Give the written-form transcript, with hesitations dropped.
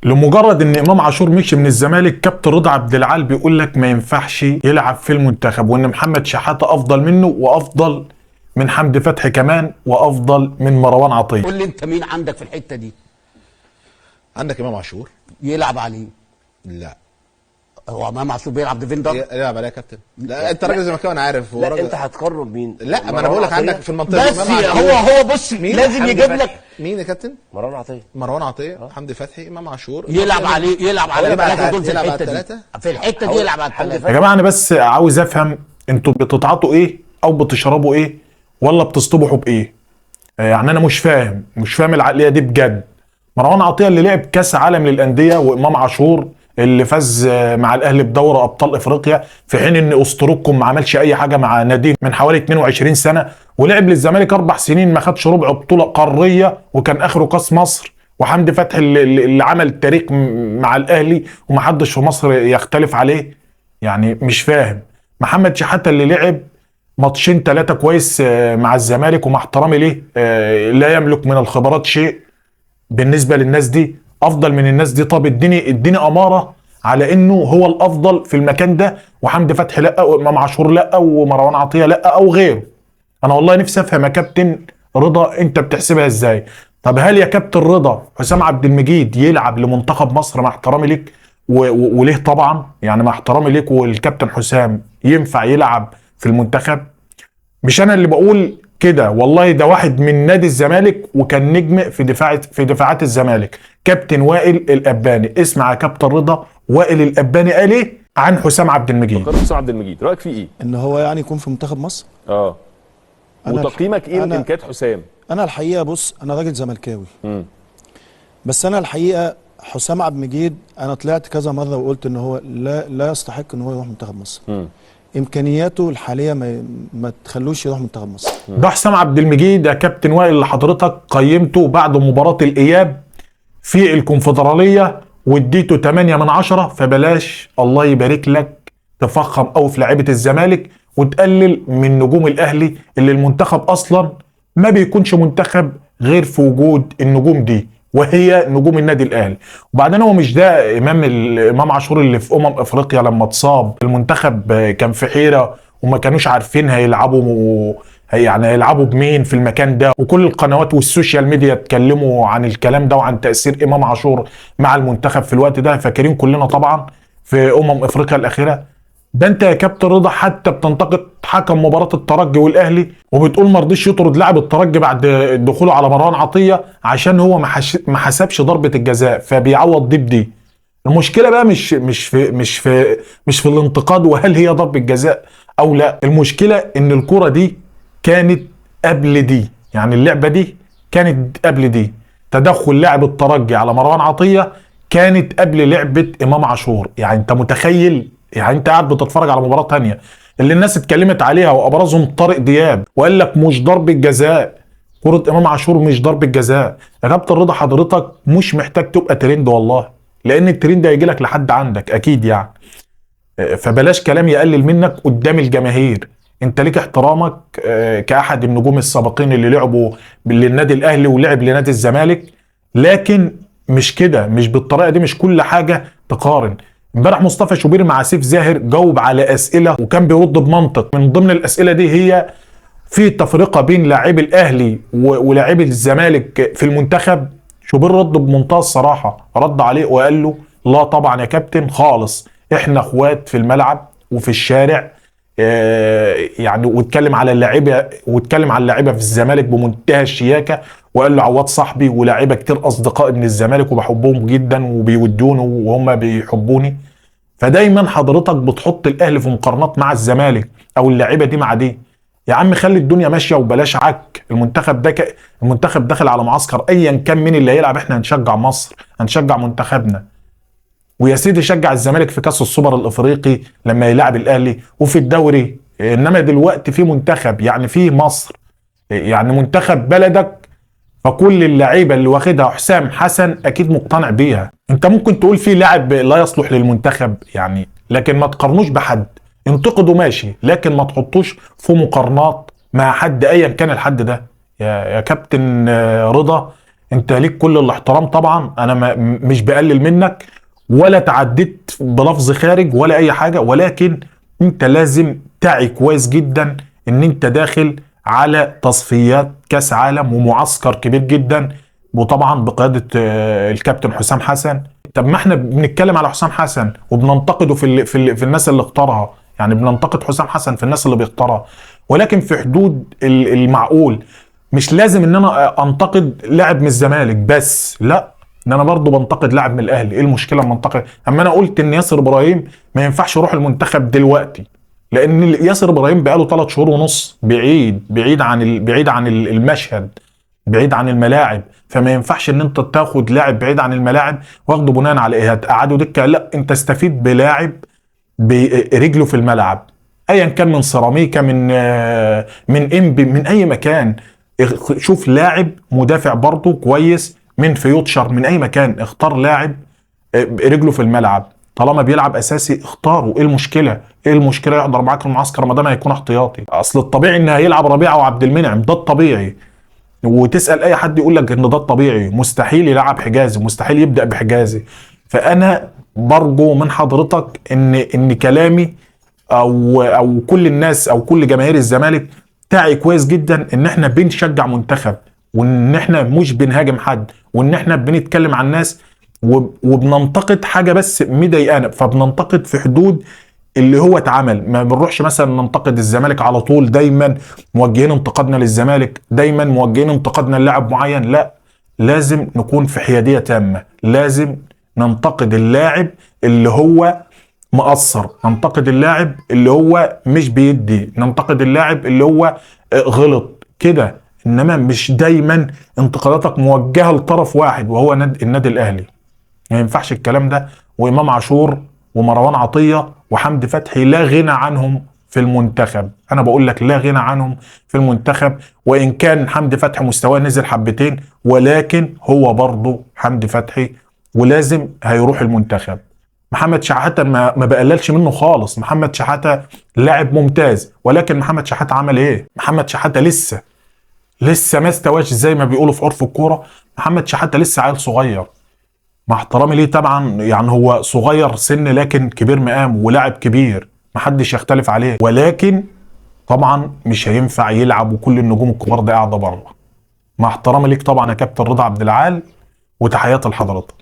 لمجرد ان امام عاشور مشي من الزمالك، كابتن رضا عبد العال بيقول لك ما ينفعش يلعب في المنتخب، وان محمد شحاته افضل منه وافضل من حمدي فتحي كمان وافضل من مروان عطيه. قول لي انت مين عندك في الحته دي؟ عندك امام عاشور. يلعب عليه؟ لا، هو امام عاشور بيلعب ديفندر؟ يلعب عليه يا كابتن. لا انت راجل زي ما كان عارف. هو لا راجل. انت هتقرر مين؟ لا ما انا بقول لك عندك في المنطقه بس هو بص لازم يجيب لك مين يا كابتن؟ مروان عطيه. مروان عطيه، حمدي فتحي، امام عاشور. يلعب عليه، يلعب على الثلاثه دول في يلعب على الحته دي، الثلاثة؟ في الحته دي يلعب على الثلاثه. يا جماعه انا بس عاوز افهم، انتوا بتتعاطوا ايه او بتشربوا ايه ولا بتصطبحوا بايه؟ يعني انا مش فاهم العقليه دي بجد. مروان عطيه اللي لعب كاس عالم للانديه، وامام عاشور اللي فاز مع الاهلي بدوري ابطال افريقيا، في حين ان اسطوركم ما عملش اي حاجه مع ناديه من حوالي 22 سنه، ولعب للزمالك 4 سنين ما خدش ربع بطوله قاريه وكان اخره كاس مصر. وحمدي فتحي اللي عمل التاريخ مع الاهلي ومحدش في مصر يختلف عليه. يعني مش فاهم. محمد شحاته اللي لعب ماتشين 3 كويس مع الزمالك، ومع احترامي ليه لا يملك من الخبرات شيء بالنسبه للناس دي، افضل من الناس دي. طب اديني اماره على انه هو الافضل في المكان ده، وحمدي فتحي لا، وامام عاشور لا، ومروان عطيه لا، او غيره. انا والله نفسي افهم يا كابتن رضا انت بتحسبها ازاي. طب هل يا كابتن رضا حسام عبد المجيد يلعب لمنتخب مصر مع احترامي ليك وليه طبعا، يعني مع احترامي ليك والكابتن حسام ينفع يلعب في المنتخب؟ مش انا اللي بقول كده والله، ده واحد من نادي الزمالك وكان نجم في دفاعات الزمالك، كابتن وائل الاباني. اسمع يا كابتن رضا وائل الاباني قال ايه عن حسام عبد المجيد. حسام عبد المجيد رايك فيه ايه؟ ان هو يعني يكون في منتخب مصر. وتقييمك ايه لامكانيات حسام؟ انا الحقيقه بص، انا راجل زملكاوي. بس انا الحقيقه حسام عبد المجيد انا طلعت كذا مره وقلت ان هو لا يستحق ان هو يروح منتخب مصر. امكانياته الحاليه ما تخلوش يروح منتخب مصر. ده حسام عبد المجيد يا كابتن وائل اللي حضرتك قيمته بعد مباراه الاياب في الكونفدراليه واديته 8 من 10، فبلاش الله يبارك لك تفخم قوي في لعيبه الزمالك وتقلل من نجوم الاهلي، اللي المنتخب اصلا ما بيكونش منتخب غير في وجود النجوم دي، وهي نجوم النادي الاهلي. وبعدين هو مش ده امام عاشور اللي في افريقيا لما اتصاب المنتخب كان في حيره وما كانوش عارفين هيلعبوا يعني هيلعبوا بمين في المكان ده، وكل القنوات والسوشيال ميديا اتكلموا عن الكلام ده وعن تأثير امام عاشور مع المنتخب في الوقت ده، فاكرين كلنا طبعا في افريقيا الاخيره. ده انت يا كابتن رضا حتى بتنتقد حكم مباراه الترجي والاهلي وبتقول ما رضيش يطرد لاعب الترجي بعد دخوله على مروان عطيه عشان هو ما حسبش ضربه الجزاء، فبيعوض دي بدي. المشكله بقى مش في الانتقاد وهل هي ضربه جزاء او لا، المشكله ان الكره دي كانت قبل دي، يعني اللعبه دي كانت قبل دي. تدخل لاعب الترجي على مروان عطيه كانت قبل لعبه امام عاشور. يعني انت متخيل؟ يعني انت قاعد بتتفرج على مباراه تانية اللي الناس اتكلمت عليها وابرزهم طارق دياب وقال لك مش ضربه جزاء، كره امام عاشور مش ضربه جزاء. يا كابتن رضا حضرتك مش محتاج تبقى ترند والله، لان الترند هيجي لك لحد عندك اكيد يعني. فبلاش كلام يقلل منك قدام الجماهير. انت ليك احترامك كاحد النجوم السابقين اللي لعبوا للنادي الاهلي ولعب لنادي الزمالك، لكن مش كده، مش بالطريقه دي، مش كل حاجه تقارن. امبارح مصطفى شوبير مع سيف زاهر جاوب على اسئله وكان بيرد بمنطق. من ضمن الاسئله دي هي في تفرقه بين لاعبي الاهلي ولاعبي الزمالك في المنتخب. شوبير رد بمنتهى الصراحه، رد عليه وقال له لا طبعا يا كابتن خالص، احنا اخوات في الملعب وفي الشارع. يعني واتكلم على اللاعيبه في الزمالك بمنتهى الشياكه، وقال له عواد صاحبي ولاعيبه كتير اصدقائي من الزمالك وبحبهم جدا وبيودوني وهم بيحبوني. فدايما حضرتك بتحط الاهلي في مقارنات مع الزمالك او اللاعيبه دي مع دي. يا عم خلي الدنيا ماشيه وبلاش عك. المنتخب داخل على معسكر، ايا كان مين اللي هيلعب احنا هنشجع مصر، هنشجع منتخبنا. ويا سيدي شجع الزمالك في كاس السوبر الافريقي لما يلعب الاهلي وفي الدوري، انما دلوقتي في منتخب يعني في مصر، يعني منتخب بلدك، فكل اللعيبه اللي واخدها حسام حسن اكيد مقتنع بيها. انت ممكن تقول في لاعب لا يصلح للمنتخب يعني، لكن ما تقارنوش بحد. انتقدوا ماشي، لكن ما تحطوش في مقارنات مع حد ايا كان الحد ده. يا كابتن رضا انت ليك كل الاحترام طبعا، انا مش بقلل منك ولا تعديت بلفظ خارج ولا اي حاجة، ولكن انت لازم تعي كويس جدا ان انت داخل على تصفيات كاس عالم ومعسكر كبير جدا، وطبعا بقيادة الكابتن حسام حسن. طب ما احنا بنتكلم على حسام حسن وبننتقده في الناس اللي اختارها، يعني بننتقد حسام حسن في الناس اللي بيختارها، ولكن في حدود المعقول. مش لازم ان انا انتقد لاعب من الزمالك بس، لا، ان انا برضو بنتقد لاعب من الاهلي. ايه المشكله لما انتقد؟ اما انا قلت ان ياسر ابراهيم ما ينفعش يروح المنتخب دلوقتي، لان ياسر ابراهيم بقاله 3 شهور ونص بعيد عن المشهد، بعيد عن الملاعب. فما ينفعش ان انت تاخد لاعب بعيد عن الملاعب واخده بناء على ايه؟ هتقعده دكه؟ لا، انت استفيد بلاعب برجله في الملعب، ايا كان من سيراميكا، من انبي، من اي مكان. شوف لاعب مدافع برضه كويس من فيوتشر، من اي مكان، اختار لاعب رجله في الملعب. طالما بيلعب اساسي اختاره. ايه المشكله؟ ايه المشكله يحضر معاك المعسكر ما دام هيكون احتياطي؟ اصل الطبيعي ان هيلعب ربيعه وعبد المنعم، ده الطبيعي. وتسال اي حد يقول لك ان ده الطبيعي. مستحيل يلعب حجازي، مستحيل يبدا بحجازي. فانا برجو من حضرتك ان كلامي او كل الناس او كل جماهير الزمالك تعي كويس جدا ان احنا بنشجع منتخب، وان احنا مش بنهاجم حد، وان احنا بنتكلم عن الناس وبننتقد حاجه بس مضايقانا، فبننتقد في حدود اللي هو اتعمل. ما بنروحش مثلا ننتقد الزمالك على طول، دايما موجهين انتقادنا للزمالك، دايما موجهين انتقادنا للاعب معين. لا، لازم نكون في حياديه تامه. لازم ننتقد اللاعب اللي هو مقصر، ننتقد اللاعب اللي هو مش بيدي، ننتقد اللاعب اللي هو غلط كده. انما مش دايما انتقاداتك موجهه لطرف واحد وهو النادي الاهلي. ما ينفعش الكلام ده. وامام عاشور ومروان عطيه وحمدي فتحي لا غنى عنهم في المنتخب. انا بقول لك لا غنى عنهم في المنتخب، وان كان حمدي فتحي مستواه نزل حبتين، ولكن هو برضه حمدي فتحي ولازم هيروح المنتخب. محمد شحاته ما بقللش منه خالص. محمد شحاته لاعب ممتاز، ولكن محمد شحاته عمل ايه؟ محمد شحاته لسه ما استواش زي ما بيقولوا في عرف الكوره. محمد شحاته لسه عيل صغير، مع احترامي ليه طبعا، يعني هو صغير سن لكن كبير مقام ولاعب كبير محدش يختلف عليه، ولكن طبعا مش هينفع يلعب وكل النجوم الكبار ده قاعده بره. مع احترامي ليك طبعا يا كابتن رضا عبد العال، وتحياتي لحضرتك.